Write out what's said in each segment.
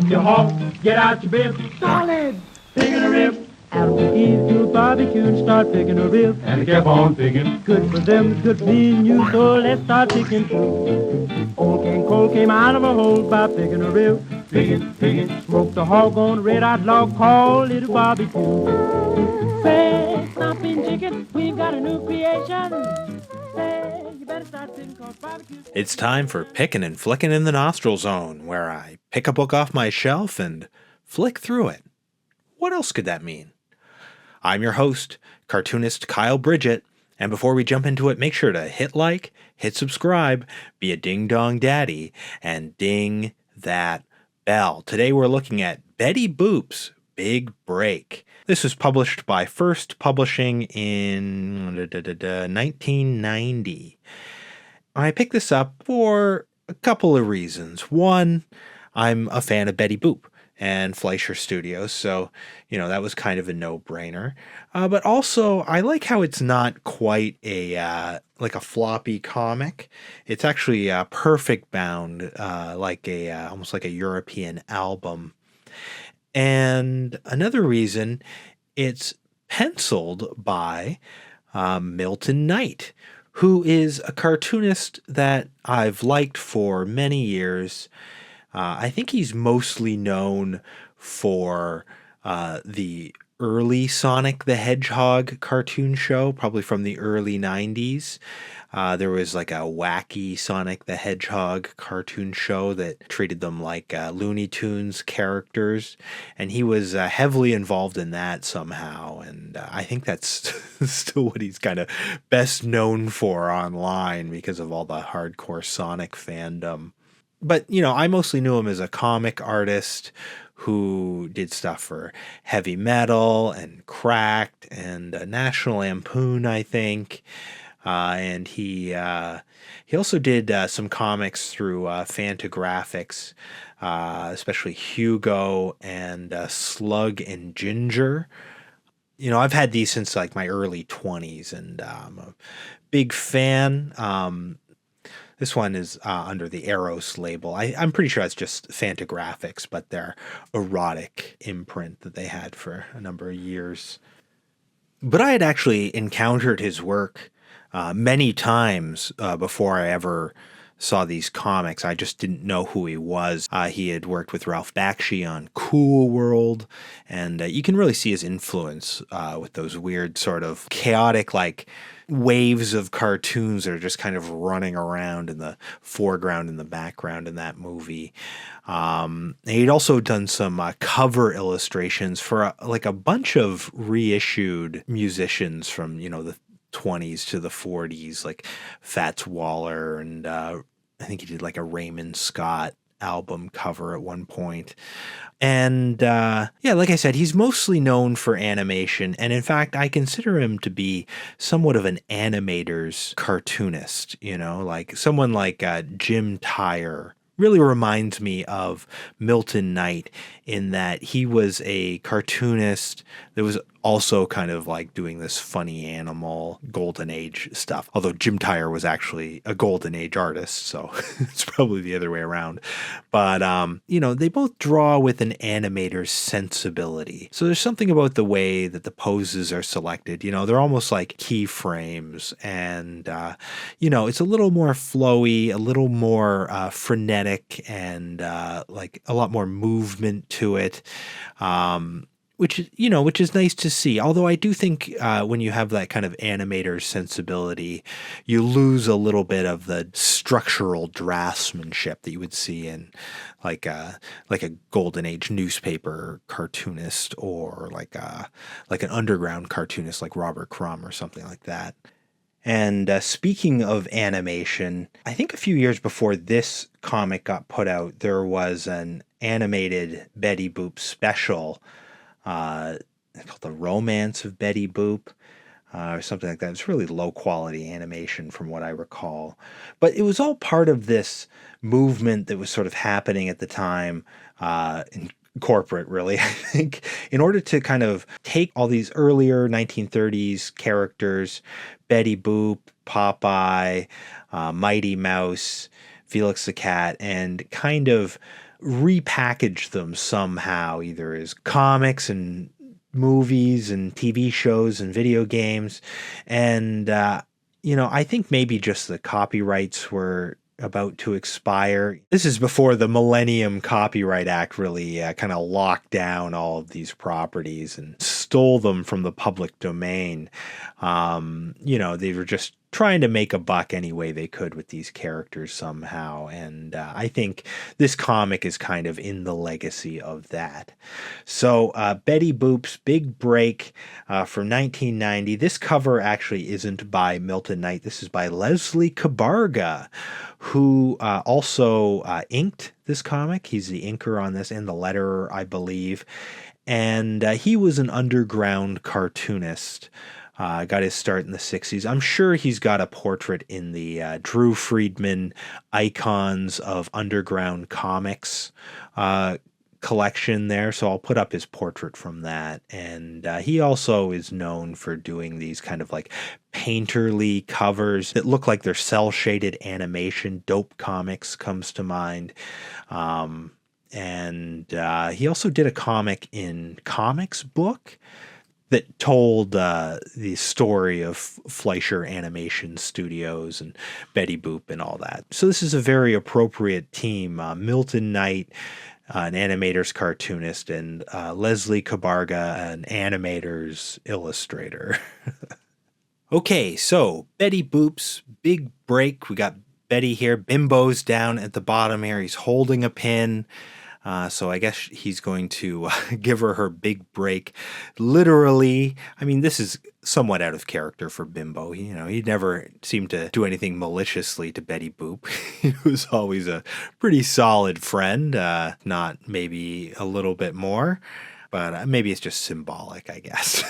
smoke your hog, get out your bib, solid, picking a rib. Out to eat to a barbecue and start picking a rib. And he kept on picking. Good for them, good for me and you, so let's start picking too. Old Cole came out of a hole by picking a rib. Picking, picking, smoked a hog on a red-hot log, called it a barbecue. Say, stomping chicken, we've got a new creation. Say, you better start picking 'cause barbecue. It's time for Pickin' and Flickin' in the Nostril Zone, where I pick a book off my shelf and flick through it. What else could that mean? I'm your host, cartoonist Kyle Bridget, and before we jump into it, make sure to hit like, hit subscribe, be a ding-dong daddy, and ding that bell. Today we're looking at Betty Boop's Big Break. This was published by First Publishing in 1990. I picked this up for a couple of reasons. One, I'm a fan of Betty Boop and Fleischer Studios, so, that was kind of a no-brainer. But also, I like how it's not quite like a floppy comic. It's actually perfect bound, almost like a European album. And another reason, it's penciled by Milton Knight, who is a cartoonist that I've liked for many years. I think he's mostly known for the early Sonic the Hedgehog cartoon show, probably from the early 90s. There was like a wacky Sonic the Hedgehog cartoon show that treated them like Looney Tunes characters, and he was heavily involved in that somehow, and I think that's still what he's kind of best known for online because of all the hardcore Sonic fandom. But, I mostly knew him as a comic artist who did stuff for Heavy Metal and Cracked and National Lampoon, I think. And he also did some comics through Fantagraphics, especially Hugo and Slug and Ginger. I've had these since like my early 20s, and I'm a big fan. This one is under the Eros label. I'm pretty sure it's just Fantagraphics, but their erotic imprint that they had for a number of years. But I had actually encountered his work many times before I ever saw these comics. I just didn't know who he was. He had worked with Ralph Bakshi on Cool World, and you can really see his influence with those weird sort of chaotic, like, waves of cartoons that are just kind of running around in the foreground and the background in that movie. He'd also done some cover illustrations for a bunch of reissued musicians from, the 20s to the 40s, like Fats Waller, and I think he did like a Raymond Scott album cover at one point. And like I said, he's mostly known for animation, and in fact I consider him to be somewhat of an animator's cartoonist. Like someone like Jim Tyre really reminds me of Milton Knight in that he was a cartoonist that was also kind of like doing this funny animal golden age stuff. Although Jim Tyre was actually a golden age artist, so it's probably the other way around. But, they both draw with an animator's sensibility. So there's something about the way that the poses are selected. They're almost like keyframes, and, it's a little more flowy, a little more frenetic, and like a lot more movement to it. Which is nice to see. Although I do think when you have that kind of animator sensibility, you lose a little bit of the structural draftsmanship that you would see in like a golden age newspaper cartoonist, or like an underground cartoonist like Robert Crumb or something like that. And speaking of animation, I think a few years before this comic got put out, there was an animated Betty Boop special called The Romance of Betty Boop, or something like that. It's really low quality animation from what I recall. But it was all part of this movement that was sort of happening at the time in corporate, really, I think, in order to kind of take all these earlier 1930s characters, Betty Boop, Popeye, Mighty Mouse, Felix the Cat, and kind of repackaged them somehow, either as comics and movies and TV shows and video games. And, I think maybe just the copyrights were about to expire. This is before the Millennium Copyright Act really kind of locked down all of these properties and stole them from the public domain. They were just trying to make a buck any way they could with these characters somehow. And I think this comic is kind of in the legacy of that. So Betty Boop's Big Break from 1990. This cover actually isn't by Milton Knight. This is by Leslie Cabarga, who also inked this comic. He's the inker on this and the letterer, I believe. And he was an underground cartoonist. Got his start in the 60s. I'm sure he's got a portrait in the Drew Friedman Icons of Underground Comics collection there, so I'll put up his portrait from that. And he also is known for doing these kind of like painterly covers that look like they're cel-shaded animation. Dope Comics comes to mind. And he also did a comic in Comics Book that told the story of Fleischer Animation Studios and Betty Boop and all that. So this is a very appropriate team. Milton Knight, an animator's cartoonist, and Leslie Cabarga, an animator's illustrator. Okay, so Betty Boop's Big Break. We got Betty here. Bimbo's down at the bottom here. He's holding a pin. So I guess he's going to give her big break. Literally, I mean, this is somewhat out of character for Bimbo. He never seemed to do anything maliciously to Betty Boop. He was always a pretty solid friend, not maybe a little bit more. But maybe it's just symbolic, I guess.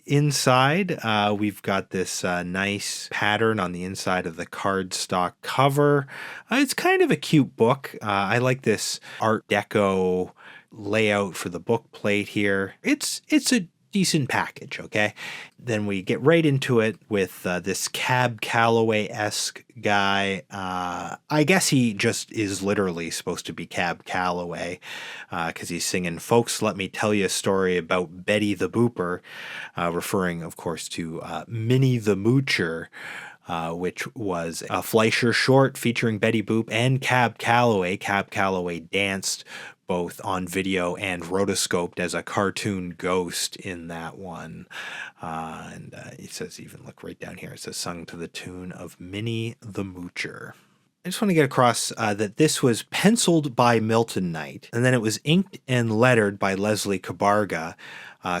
Inside, we've got this nice pattern on the inside of the cardstock cover. It's kind of a cute book. I like this Art Deco layout for the book plate here. It's a decent package, okay? Then we get right into it with this Cab Calloway-esque guy. I guess he just is literally supposed to be Cab Calloway because he's singing, "Folks, let me tell you a story about Betty the Booper," referring, of course, to Minnie the Moocher, which was a Fleischer short featuring Betty Boop and Cab Calloway. Cab Calloway danced both on video and rotoscoped as a cartoon ghost in that one. And it says, even look right down here, it says, sung to the tune of Minnie the Moocher. I just want to get across that this was penciled by Milton Knight, and then it was inked and lettered by Leslie Cabarga,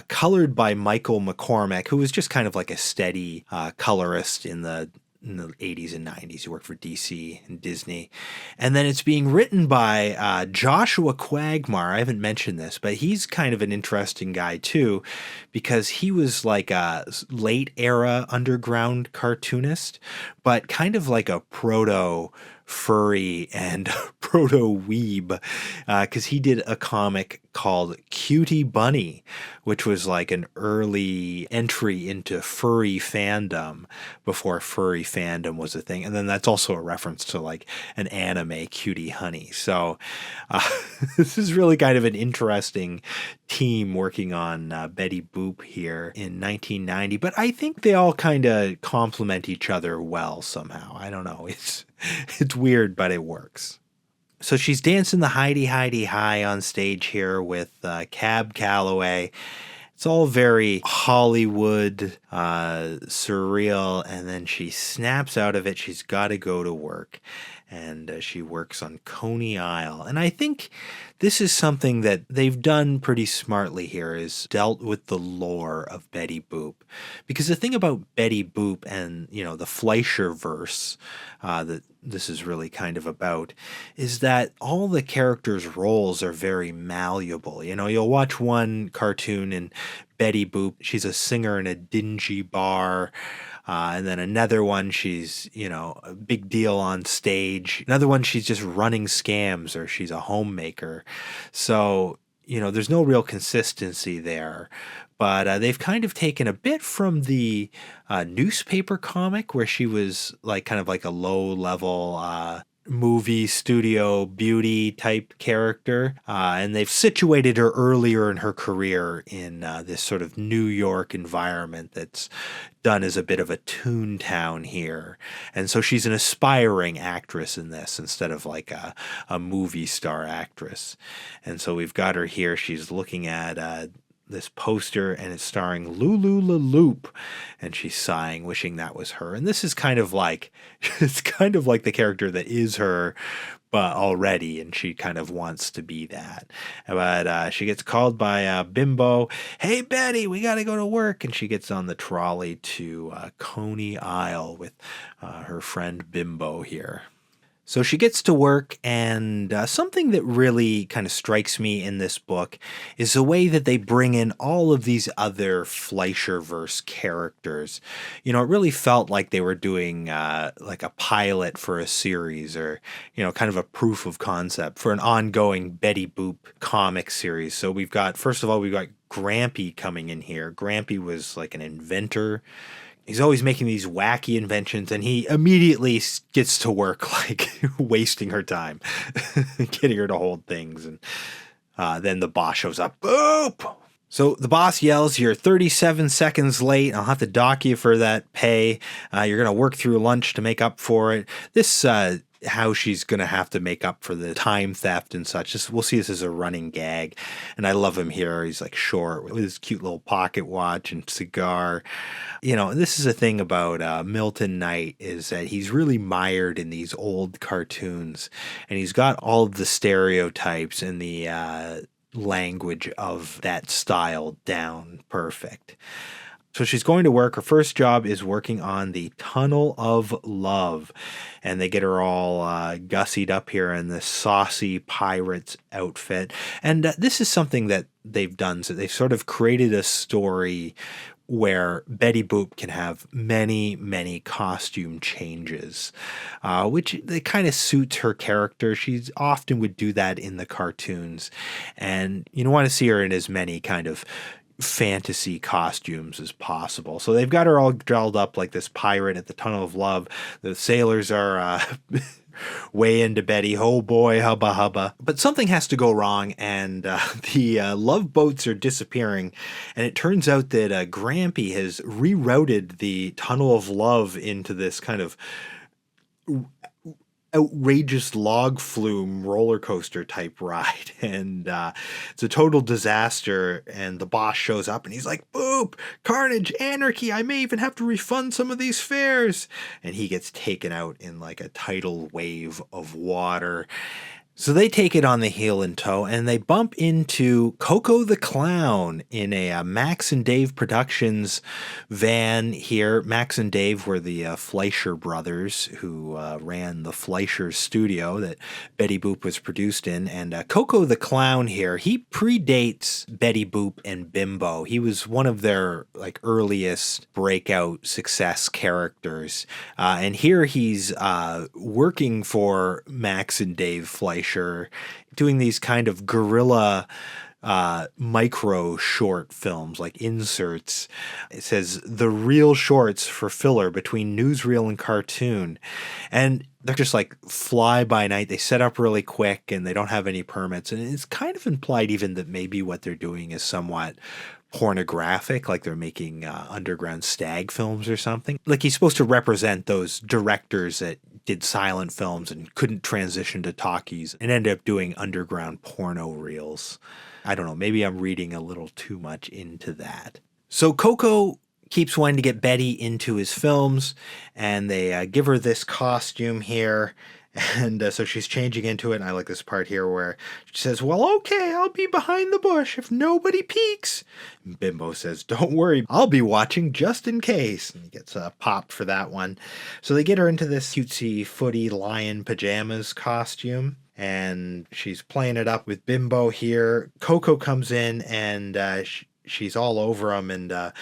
colored by Michael McCormack, who was just kind of like a steady colorist in the 80s and 90s. He worked for DC and Disney. And then it's being written by Josua Quagmire. I haven't mentioned this, but he's kind of an interesting guy too, because he was like a late era underground cartoonist, but kind of like a proto furry and proto weeb, because he did a comic called Cutie Bunny, which was like an early entry into furry fandom before furry fandom was a thing. And then that's also a reference to like an anime, Cutie Honey. So this is really kind of an interesting team working on Betty Boop here in 1990. But I think they all kind of complement each other well somehow. I don't know. It's weird, but it works. So she's dancing the Heidi Heidi High on stage here with Cab Calloway. It's all very Hollywood, surreal, and then she snaps out of it. She's got to go to work, and she works on Coney Isle. And I think this is something that they've done pretty smartly here, is dealt with the lore of Betty Boop. Because the thing about Betty Boop and, the Fleischer verse that this is really kind of about is that all the characters' roles are very malleable. You'll watch one cartoon and Betty Boop, she's a singer in a dingy bar. And then another one, she's, a big deal on stage. Another one, she's just running scams, or she's a homemaker. So, there's no real consistency there. But they've kind of taken a bit from the newspaper comic, where she was like kind of like a low level movie studio beauty type character. And they've situated her earlier in her career in this sort of New York environment that's done as a bit of a toontown here. And so she's an aspiring actress in this instead of like a movie star actress. And so we've got her here. She's looking at this poster, and it's starring Lulu LaLoop, and she's sighing, wishing that was her. And this is kind of like, it's kind of like the character that is her, but already, and she kind of wants to be that. But she gets called by Bimbo. Hey, Betty, we got to go to work. And she gets on the trolley to Coney Isle with her friend Bimbo here. So she gets to work, and something that really kind of strikes me in this book is the way that they bring in all of these other Fleischerverse characters. You know, it really felt like they were doing like a pilot for a series, or, you know, kind of a proof of concept for an ongoing Betty Boop comic series. So we've got, first of all, we've got Grampy coming in here. Grampy was like an inventor. He's always making these wacky inventions, and he immediately gets to work like wasting her time, getting her to hold things. And then the boss shows up. Boop! So the boss yells, "You're 37 seconds late. I'll have to dock you for that pay. You're going to work through lunch to make up for it." This how she's going to have to make up for the time theft and such. We'll see this as a running gag. And I love him here. He's like short with his cute little pocket watch and cigar. You know, this is a thing about Milton Knight, is that he's really mired in these old cartoons, and he's got all of the stereotypes and the language of that style down perfect. So she's going to work. Her first job is working on the Tunnel of Love. And they get her all gussied up here in this saucy pirate's outfit. And this is something that they've done. So they've sort of created a story where Betty Boop can have many, many costume changes, which they kind of suits her character. She often would do that in the cartoons. And you don't want to see her in as many kind of fantasy costumes as possible. So they've got her all dressed up like this pirate at the Tunnel of Love. The sailors are way into Betty. Oh boy, hubba hubba. But something has to go wrong, and the love boats are disappearing. And it turns out that Grampy has rerouted the Tunnel of Love into this kind of outrageous log flume roller coaster type ride, and it's a total disaster. And the boss shows up, and he's like, "Boop, carnage, anarchy, I may even have to refund some of these fares." And he gets taken out in like a tidal wave of water. So they take it on the heel in tow, and they bump into Coco the Clown in a Max and Dave Productions van here. Max and Dave were the Fleischer brothers who ran the Fleischer studio that Betty Boop was produced in. And Coco the Clown here, he predates Betty Boop and Bimbo. He was one of their like earliest breakout success characters. And here he's working for Max and Dave Fleischer, doing these kind of guerrilla micro short films, like inserts. It says the real shorts for filler between newsreel and cartoon. And they're just like fly by night. They set up really quick, and they don't have any permits. And it's kind of implied even that maybe what they're doing is somewhat pornographic, like they're making underground stag films or something. Like he's supposed to represent those directors that did silent films and couldn't transition to talkies and ended up doing underground porno reels. I don't know, maybe I'm reading a little too much into that. So Coco keeps wanting to get Betty into his films, and they give her this costume here. And so she's changing into it, and I like this part here where she says, "Well, okay, I'll be behind the bush if nobody peeks." And Bimbo says, "Don't worry, I'll be watching just in case." And he gets popped for that one. So they get her into this cutesy footy lion pajamas costume, and she's playing it up with Bimbo here. Coco comes in, and she's all over him, and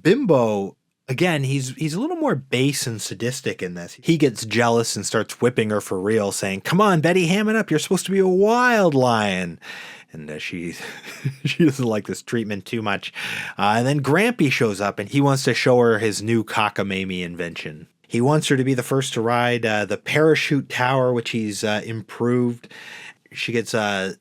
Bimbo... Again, he's a little more base and sadistic in this. He gets jealous and starts whipping her for real, saying, "Come on, Betty, ham it up. You're supposed to be a wild lion." And she doesn't like this treatment too much. And then Grampy shows up, and he wants to show her his new cockamamie invention. He wants her to be the first to ride the parachute tower, which he's improved. She gets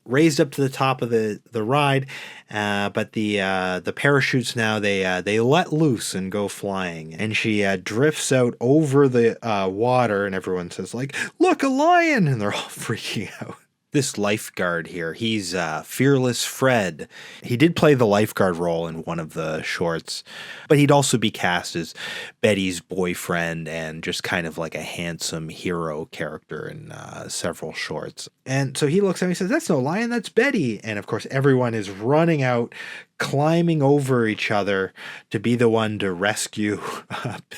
raised up to the top of the ride, but the parachutes now they let loose and go flying, and she drifts out over the water, and everyone says like, "Look, a lion!" and they're all freaking out. This lifeguard here, he's Fearless Fred. He did play the lifeguard role in one of the shorts, but he'd also be cast as Betty's boyfriend and just kind of like a handsome hero character in several shorts. And so he looks at me and says, "That's no lion, that's Betty." And of course, everyone is running out, climbing over each other to be the one to rescue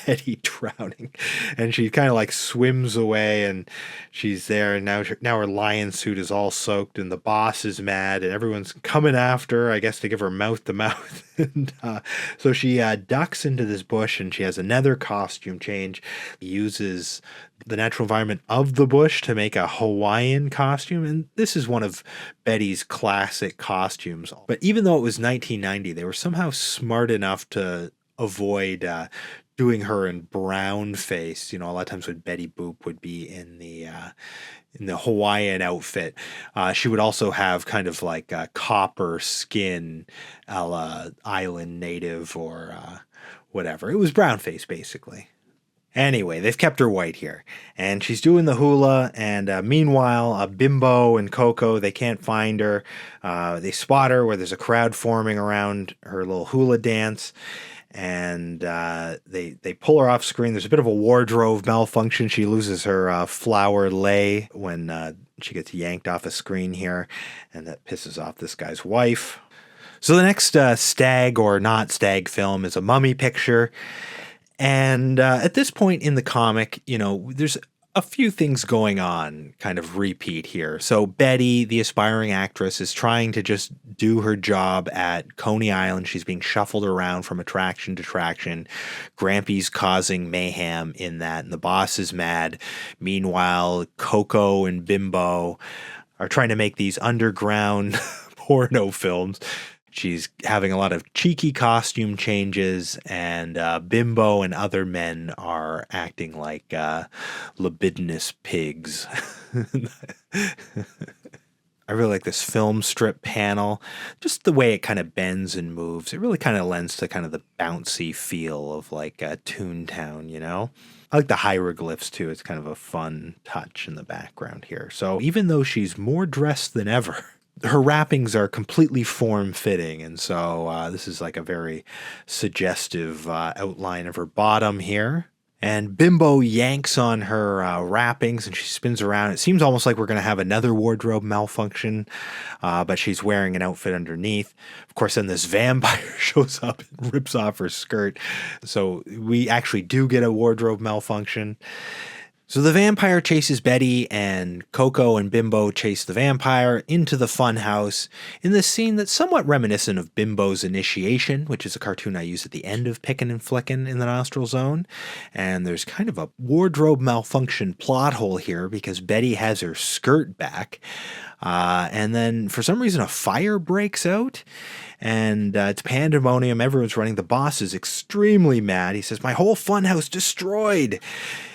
Betty drowning. And she kind of like swims away, and she's there, and now her lion suit is all soaked, and the boss is mad, and everyone's coming after her, I guess, to give her mouth to mouth. And so she ducks into this bush, and she has another costume change. Uses the natural environment of the bush to make a Hawaiian costume, and this is one of Betty's classic costumes. But even though it was 1990, they were somehow smart enough to avoid doing her in brown face. You know, a lot of times when Betty Boop would be in the Hawaiian outfit, she would also have kind of like a copper skin, a la Island Native or whatever. It was brown face basically. Anyway, they've kept her white here, and she's doing the hula, and meanwhile, Bimbo and Coco, they can't find her. They spot her where there's a crowd forming around her little hula dance, and they pull her off screen. There's a bit of a wardrobe malfunction. She loses her flower lei when she gets yanked off a screen here, and that pisses off this guy's wife. So the next stag or not stag film is a mummy picture. And at this point in the comic, you know, there's a few things going on, kind of repeat here. So Betty, the aspiring actress, is trying to just do her job at Coney Island. She's being shuffled around from attraction to attraction. Grampy's causing mayhem in that, and the boss is mad. Meanwhile, Coco and Bimbo are trying to make these underground porno films. She's having a lot of cheeky costume changes, and Bimbo and other men are acting like libidinous pigs. I really like this film strip panel. Just the way it kind of bends and moves. It really kind of lends to kind of the bouncy feel of like Toontown, you know? I like the hieroglyphs too. It's kind of a fun touch in the background here. So even though she's more dressed than ever, her wrappings are completely form-fitting, and so this is like a very suggestive outline of her bottom here. And Bimbo yanks on her wrappings, and she spins around. It seems almost like we're going to have another wardrobe malfunction, but she's wearing an outfit underneath. Of course, then this vampire shows up and rips off her skirt, so we actually do get a wardrobe malfunction. So the vampire chases Betty, and Coco and Bimbo chase the vampire into the funhouse in this scene that's somewhat reminiscent of Bimbo's Initiation, which is a cartoon I use at the end of Pickin and Flickin in the Nostril Zone. And there's kind of a wardrobe malfunction plot hole here because Betty has her skirt back. And then for some reason a fire breaks out, and it's pandemonium. Everyone's running. The boss is extremely mad. He says, "My whole funhouse destroyed.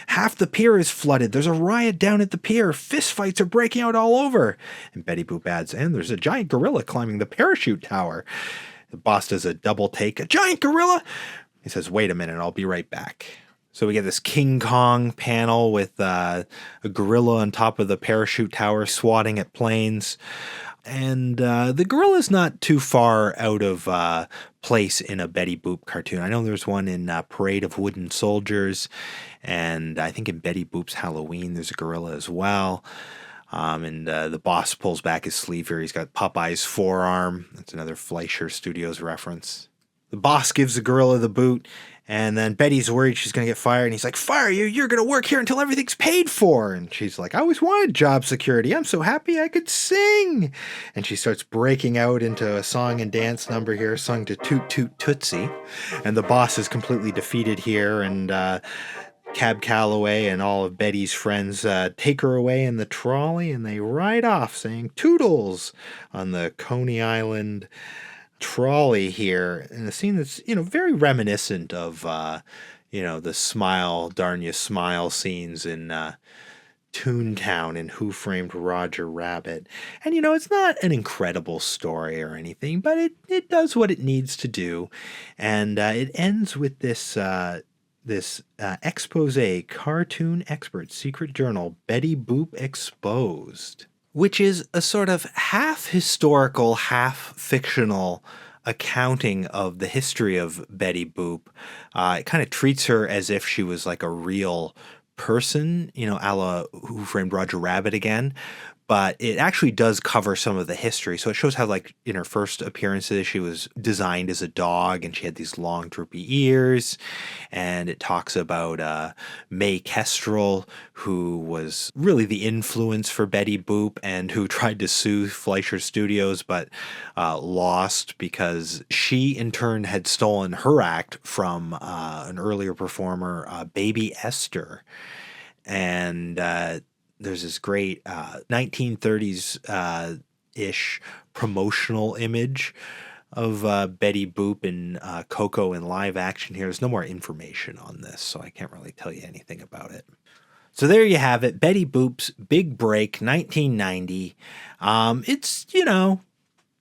Half the pier is flooded. There's a riot down at the pier. Fistfights are breaking out all over." And Betty Boop adds, "And there's a giant gorilla climbing the parachute tower." The boss does a double take. "A giant gorilla?" He says, "Wait a minute, I'll be right back." So we get this King Kong panel with a gorilla on top of the parachute tower swatting at planes. And the gorilla's not too far out of place in a Betty Boop cartoon. I know there's one in Parade of Wooden Soldiers, and I think in Betty Boop's Halloween there's a gorilla as well. And the boss pulls back his sleeve here. He's got Popeye's forearm. That's another Fleischer Studios reference. The boss gives the gorilla the boot, and then Betty's worried she's going to get fired, and he's like, "Fire you, you're going to work here until everything's paid for." And she's like, "I always wanted job security. I'm so happy I could sing." And she starts breaking out into a song and dance number here, sung to Toot Toot Tootsie. And the boss is completely defeated here, and Cab Calloway and all of Betty's friends take her away in the trolley, and they ride off saying "Toodles" on the Coney Island trolley here, in a scene that's, very reminiscent of, the smile, darn you smile scenes in Toontown and Who Framed Roger Rabbit. And, it's not an incredible story or anything, but it does what it needs to do. And it ends with this expose, Cartoon Expert Secret Journal, Betty Boop Exposed, which is a sort of half historical, half fictional accounting of the history of Betty Boop. It kind of treats her as if she was like a real person, a la Who Framed Roger Rabbit again, but it actually does cover some of the history. So it shows how, like, in her first appearances, she was designed as a dog and she had these long droopy ears. And it talks about May Kestrel, who was really the influence for Betty Boop and who tried to sue Fleischer Studios, but lost because she in turn had stolen her act from an earlier performer, Baby Esther. And there's this great 1930s ish promotional image of Betty Boop and Coco in live action here. There's no more information on this, so I can't really tell you anything about it. So there you have it, Betty Boop's Big Break, 1990. It's,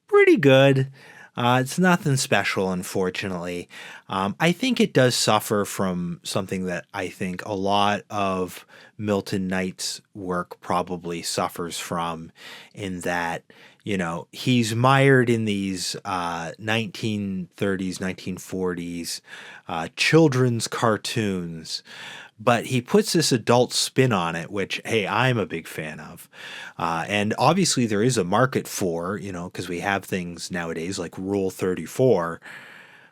pretty good. It's nothing special, unfortunately. I think it does suffer from something that I think a lot of Milton Knight's work probably suffers from, in that, he's mired in these 1930s, 1940s children's cartoons, but he puts this adult spin on it, which, hey, I'm a big fan of. And obviously there is a market for, because we have things nowadays like Rule 34.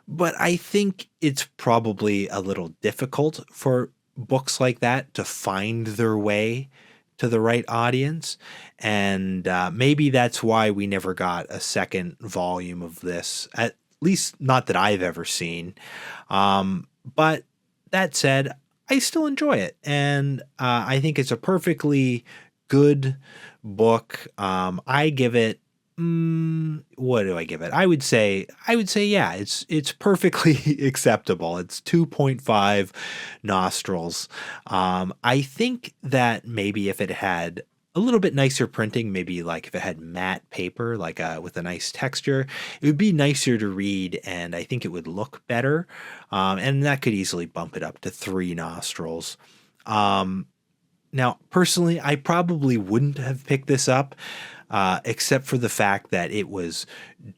But I think it's probably a little difficult for books like that to find their way to the right audience. And maybe that's why we never got a second volume of this, at least not that I've ever seen. But that said, I still enjoy it. And I think it's a perfectly good book. I give it, what do I give it? I would say, yeah, it's perfectly acceptable. It's 2.5 nostrils. I think that maybe if it had a little bit nicer printing, maybe like if it had matte paper, like with a nice texture, it would be nicer to read, and I think it would look better. And that could easily bump it up to 3 nostrils. Now, personally, I probably wouldn't have picked this up, except for the fact that it was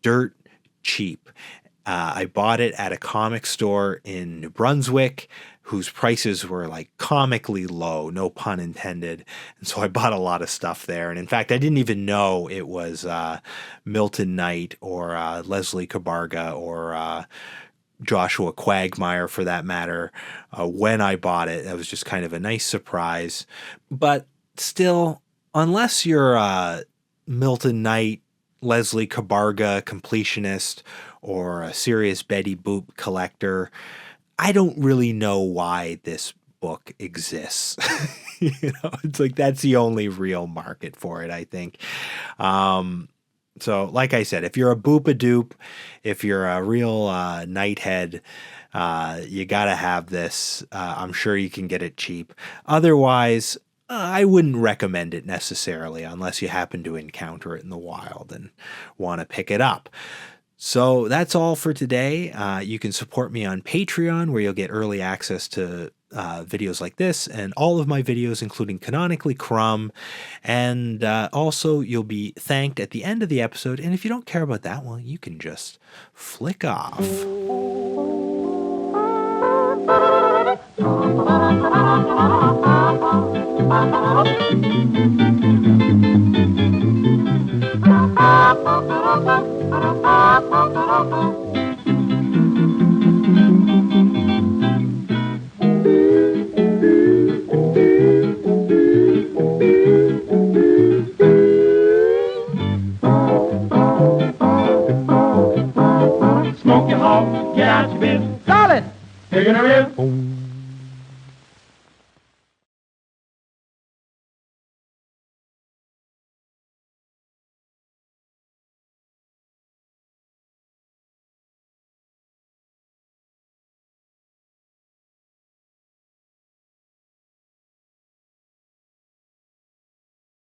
dirt cheap. I bought it at a comic store in New Brunswick, whose prices were like comically low, no pun intended. And so I bought a lot of stuff there. And in fact, I didn't even know it was Milton Knight or Leslie Cabarga or Josua Quagmire, for that matter, when I bought it. That was just kind of a nice surprise. But still, unless you're Milton Knight, Leslie Cabarga completionist, or a serious Betty Boop collector, I don't really know why this book exists. It's like that's the only real market for it, I think. So like I said, if you're a boop-a-doop, if you're a real Knighthead, you gotta have this. I'm sure you can get it cheap. Otherwise, I wouldn't recommend it necessarily unless you happen to encounter it in the wild and want to pick it up. So that's all for today. You can support me on Patreon, where you'll get early access to videos like this and all of my videos, including Canonically Crumb. And also, you'll be thanked at the end of the episode. And if you don't care about that, well, you can just flick off.